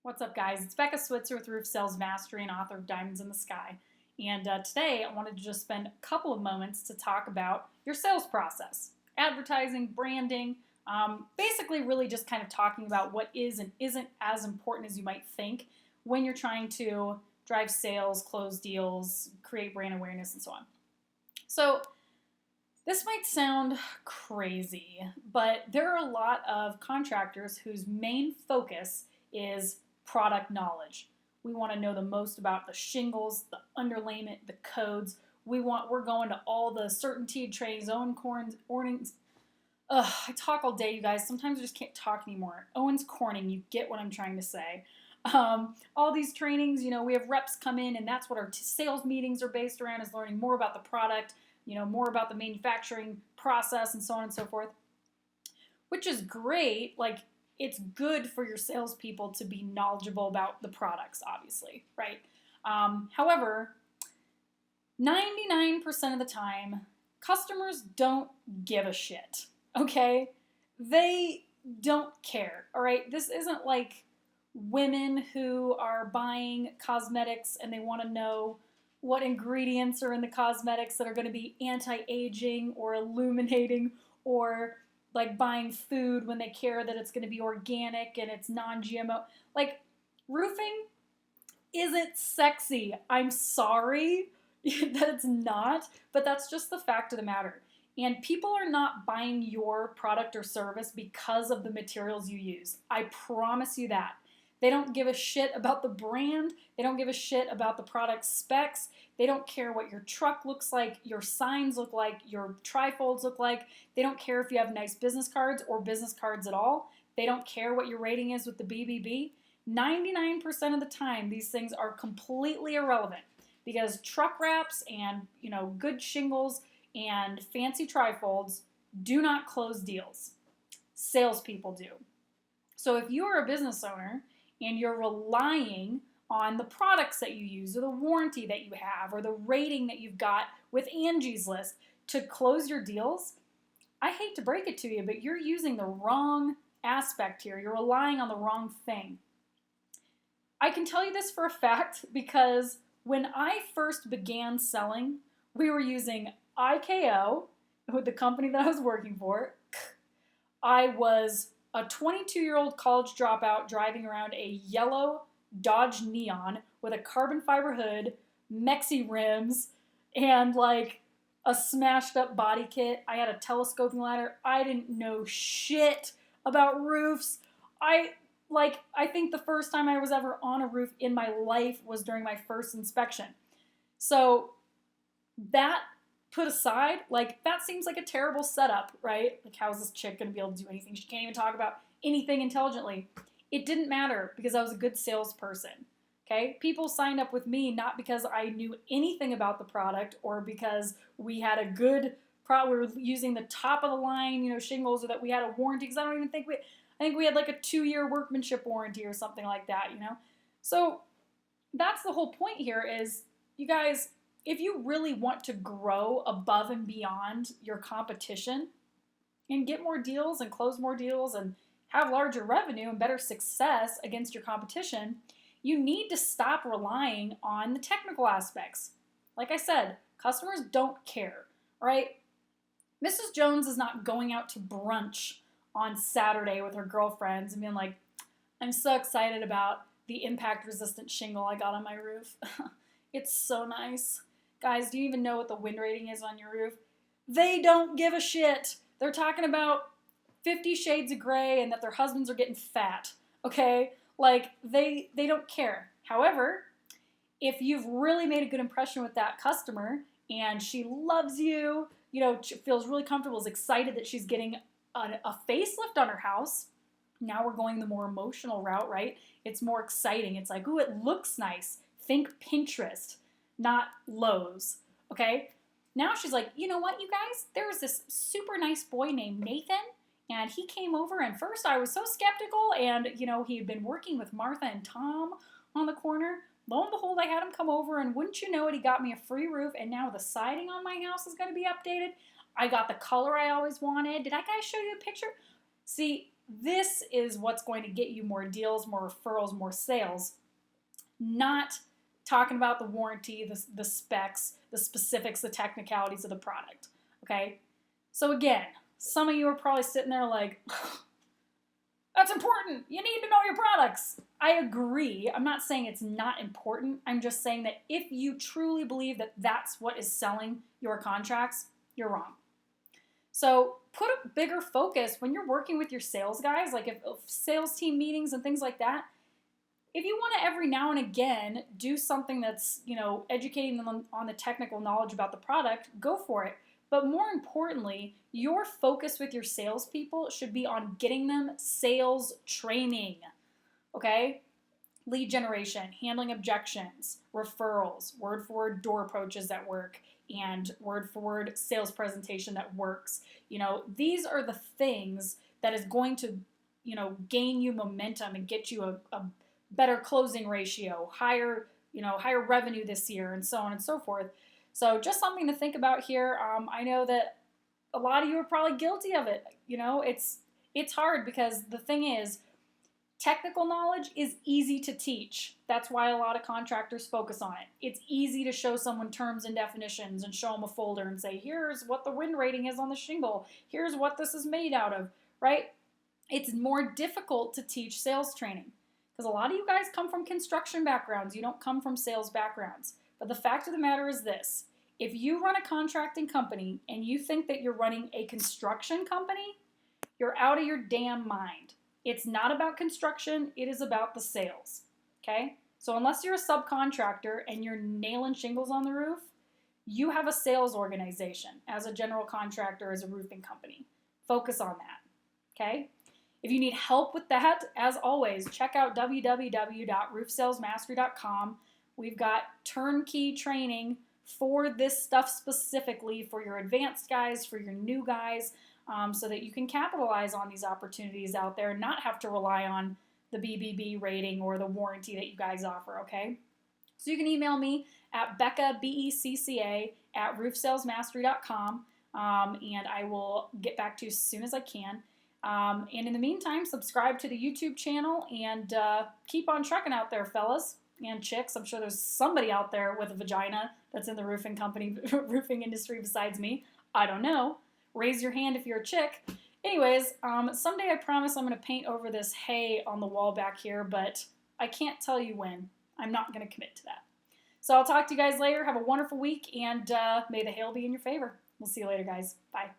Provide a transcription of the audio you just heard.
What's up, guys? It's Becca Switzer with Roof Sales Mastery and author of Diamonds in the Sky. And today I wanted to just spend a couple of moments to talk about your sales process, advertising, branding, basically, really just kind of talking about what is and isn't as important as you might think when you're trying to drive sales, close deals, create brand awareness, and so on. So, this might sound crazy, but there are a lot of contractors whose main focus is product knowledge. We want to know the most about the shingles, the underlayment, the codes. We're going to all the CertainTeed trainings, Owens I talk all day, you guys. Sometimes I just can't talk anymore. Owens Corning, you get what I'm trying to say. All these trainings, we have reps come in, and that's what our sales meetings are based around, is learning more about the product, more about the manufacturing process, and so on and so forth, which is great. It's good for your salespeople to be knowledgeable about the products, obviously, right? However, 99% of the time, customers don't give a shit, okay? They don't care, all right? This isn't like women who are buying cosmetics and they want to know what ingredients are in the cosmetics that are going to be anti-aging or illuminating, or like buying food when they care that it's going to be organic and it's non-GMO. Roofing isn't sexy. I'm sorry that it's not, but that's just the fact of the matter. And people are not buying your product or service because of the materials you use. I promise you that. They don't give a shit about the brand. They don't give a shit about the product specs. They don't care what your truck looks like, your signs look like, your trifolds look like. They don't care if you have nice business cards or business cards at all. They don't care what your rating is with the BBB. 99% of the time, these things are completely irrelevant because truck wraps and, good shingles and fancy trifolds do not close deals. Salespeople do. So if you are a business owner and you're relying on the products that you use or the warranty that you have or the rating that you've got with Angie's List to close your deals, I hate to break it to you, but you're using the wrong aspect here. You're relying on the wrong thing. I can tell you this for a fact because when I first began selling, we were using IKO, with the company that I was working for. I was a 22-year-old college dropout driving around a yellow Dodge Neon with a carbon fiber hood, Mexi rims, and a smashed up body kit. I had a telescoping ladder. I didn't know shit about roofs. I think the first time I was ever on a roof in my life was during my first inspection. So that put aside, that seems like a terrible setup, right? How's this chick going to be able to do anything? She can't even talk about anything intelligently. It didn't matter because I was a good salesperson, okay? People signed up with me not because I knew anything about the product or because we had a good product, we were using the top of the line, shingles, or that we had a warranty, because I think we had a 2-year workmanship warranty or something like that, So that's the whole point here is, you guys, if you really want to grow above and beyond your competition and get more deals and close more deals and have larger revenue and better success against your competition, you need to stop relying on the technical aspects. Like I said, customers don't care, right? Mrs. Jones is not going out to brunch on Saturday with her girlfriends and being like, I'm so excited about the impact-resistant shingle I got on my roof. It's so nice. Guys, do you even know what the wind rating is on your roof? They don't give a shit. They're talking about 50 Shades of Grey and that their husbands are getting fat, okay? They don't care. However, if you've really made a good impression with that customer and she loves you, feels really comfortable, is excited that she's getting a facelift on her house, now we're going the more emotional route, right? It's more exciting. It's like, ooh, it looks nice. Think Pinterest, not Lowe's, okay? Now she's like, you know what, you guys? There was this super nice boy named Nathan, and he came over, and first I was so skeptical, and, he had been working with Martha and Tom on the corner. Lo and behold, I had him come over, and wouldn't you know it, he got me a free roof, and now the siding on my house is going to be updated. I got the color I always wanted. Did I guys show you a picture? See, this is what's going to get you more deals, more referrals, more sales, not talking about the warranty, the specs, the specifics, the technicalities of the product. Okay? So again, some of you are probably sitting there like, that's important. You need to know your products. I agree. I'm not saying it's not important. I'm just saying that if you truly believe that that's what is selling your contracts, you're wrong. So put a bigger focus when you're working with your sales guys, like if sales team meetings and things like that. If you want to every now and again do something that's, educating them on the technical knowledge about the product, go for it. But more importantly, your focus with your salespeople should be on getting them sales training, okay? Lead generation, handling objections, referrals, word-for-word door approaches that work, and word-for-word sales presentation that works. These are the things that is going to, gain you momentum and get you a better closing ratio, higher revenue this year, and so on and so forth. So just something to think about here. I know that a lot of you are probably guilty of it. It's hard because the thing is, technical knowledge is easy to teach. That's why a lot of contractors focus on it. It's easy to show someone terms and definitions and show them a folder and say, here's what the wind rating is on the shingle. Here's what this is made out of, right? It's more difficult to teach sales training because a lot of you guys come from construction backgrounds. You don't come from sales backgrounds. But the fact of the matter is this. If you run a contracting company and you think that you're running a construction company, you're out of your damn mind. It's not about construction. It is about the sales, okay? So unless you're a subcontractor and you're nailing shingles on the roof, you have a sales organization as a general contractor, as a roofing company. Focus on that, okay? If you need help with that, as always, check out www.roofsalesmastery.com. We've got turnkey training for this stuff specifically for your advanced guys, for your new guys, so that you can capitalize on these opportunities out there and not have to rely on the BBB rating or the warranty that you guys offer, okay? So you can email me at Becca, BECCA, at roofsalesmastery.com, and I will get back to you as soon as I can. And in the meantime, subscribe to the YouTube channel and keep on trucking out there, fellas and chicks. I'm sure there's somebody out there with a vagina that's in the roofing industry besides me. I don't know. Raise your hand if you're a chick. Anyways, someday I promise I'm going to paint over this hay on the wall back here, but I can't tell you when. I'm not going to commit to that. So I'll talk to you guys later. Have a wonderful week, and may the hail be in your favor. We'll see you later, guys. Bye.